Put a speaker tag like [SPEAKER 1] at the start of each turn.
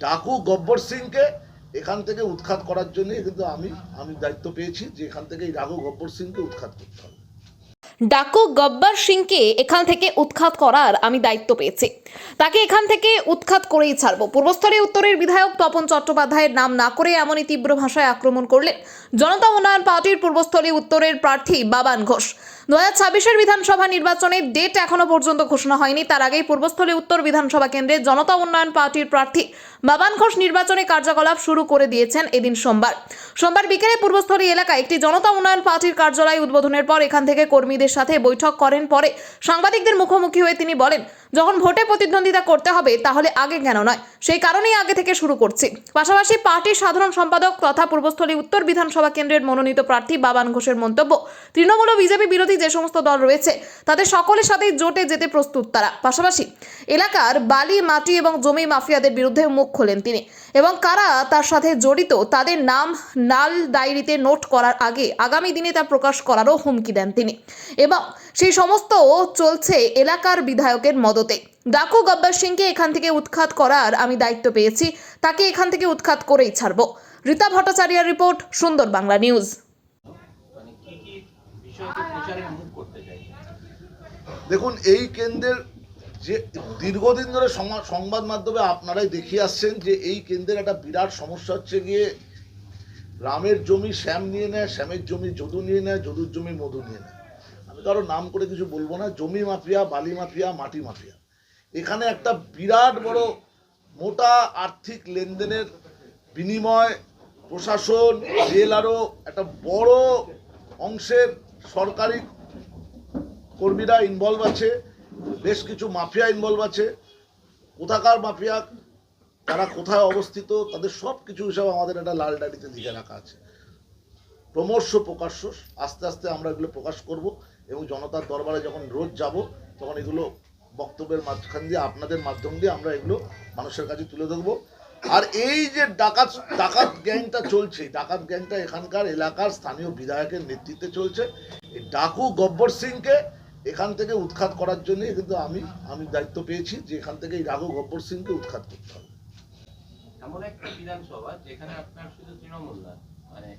[SPEAKER 1] ডাকু গব্বর সিংকে এখান থেকে উৎখাত করার জন্যই কিন্তু আমি দায়িত্ব পেয়েছি যে এখান থেকে এই ডাকু গব্বর সিংকে উৎখাত করতে হবে।
[SPEAKER 2] ডাকু গব্বর সিংকে এখান থেকে উৎখাত করার আমি দায়িত্ব পেয়েছি, তাকে এখান থেকে উৎখাত করেই ছাড়বো। পূর্বস্থলী উত্তরের বিধায়ক তপন চট্টোপাধ্যায়ের নাম না করে এমনই তীব্র ভাষায় আক্রমণ করলেন জনতা উন্নয়ন পার্টির পূর্বস্থলী উত্তরের প্রার্থী বাবান ঘোষ। 2026-এর বিধানসভা নির্বাচনের ডেট এখনো পর্যন্ত ঘোষণা হয়নি, তার আগেই পূর্বস্থলী উত্তর বিধানসভা কেন্দ্রে জনতা উন্নয়ন পার্টির প্রার্থী বাবান ঘোষ নির্বাচনী কার্যকলাপ শুরু করে দিয়েছেন। এদিন সোমবার বিকেলে পূর্বস্থলী এলাকায় একটি জনতা উন্নয়ন পার্টির কার্যালয় উদ্বোধনের পর এখান থেকে কর্মীদের সাথে বৈঠক করেন। পরে সাংবাদিকদের মুখোমুখি হয়ে তিনি বলেন, যখন ভোটে প্রতিদ্বন্দ্বিতা করতে হবে তাহলে আগে কেন নয়, সেই কারণেই আগে থেকে শুরু করছি। পাশাপাশি পার্টির সাধারণ সম্পাদক তথা পূর্বস্থলী উত্তর বিধানসভা কেন্দ্রের মনোনীত প্রার্থী বাবান ঘোষের মন্তব্য, তৃণমূল ও বিজেপি বিরোধী যে সমস্ত দল রয়েছে তাদের সকলের সাথেই জোটে যেতে প্রস্তুত তারা। পাশাপাশি এলাকার বালি, মাটি এবং জমি মাফিয়াদের বিরুদ্ধে মুখ খোলেন তিনি এবং কারা তার সাথে জড়িত তাদের নাম লাল ডায়েরিতে নোট করার আগে আগামী দিনে তা প্রকাশ করারও হুমকি দেন তিনি। এবং সেই সমস্ত চলছে এলাকার বিধায়কের মদতে। ডাকু গব্বর সিংকে এখান থেকে উৎখাত করার আমি দায়িত্ব পেয়েছি, তাকে এখান থেকে উৎখাত করেই ছাড়বো। রীতা ভট্টাচার্যের রিপোর্ট, সুন্দর বাংলা নিউজ।
[SPEAKER 1] দেখুন, এই কেন্দ্রের যে দীর্ঘদিন ধরে সংবাদ মাধ্যমে আপনারাই দেখিয়ে আসছেন যে এই কেন্দ্রের একটা বিরাট সমস্যা হচ্ছে গিয়ে রামের জমি শ্যাম নিয়ে নেয়, শ্যামের জমি যদু নিয়ে নেয়, যদুর জমি মধু নিয়ে নেয়। আমি কারো নাম করে কিছু বলবো না। জমি মাফিয়া, বালি মাফিয়া, মাটি মাফিয়া, এখানে একটা বিরাট বড় মোটা আর্থিক লেনদেনের বিনিময় প্রশাসন, জেলারও একটা বড় অংশের সরকারি কর্মীরা ইনভলভ আছে, বেশ কিছু মাফিয়া ইনভলভ আছে। কোথাকার মাফিয়া, তারা কোথায় অবস্থিত, তাদের সব কিছু হিসাবে আমাদের একটা লাল ডায়েরিতে লিখে রাখা আছে। ক্রমশ প্রকাশ্য আস্তে আস্তে আমরা এগুলো প্রকাশ করব এবং জনতার দরবারে যখন রোজ যাব তখন এগুলো বক্তব্যের মাঝখান দিয়ে আপনাদের মাধ্যম দিয়ে আমরা এগুলো মানুষের কাছে তুলে ধরবো। আর এই যে ডাকাত গ্যাংটা চলছে, ডাকাত গ্যাংটা এখানকার এলাকার স্থানীয় বিধায়কের নেতৃত্বে চলছে। এই ডাকু গব্বর সিংকে এখান থেকে উৎখাত করার জন্যই কিন্তু আমি দায়িত্ব পেয়েছি যে এখান থেকে এই ডাকু গব্বর সিংকে উৎখাত করতে হবে।
[SPEAKER 3] এমন একটা বিধানসভা যেখানে আপনার শুধু তৃণমূল না, মানে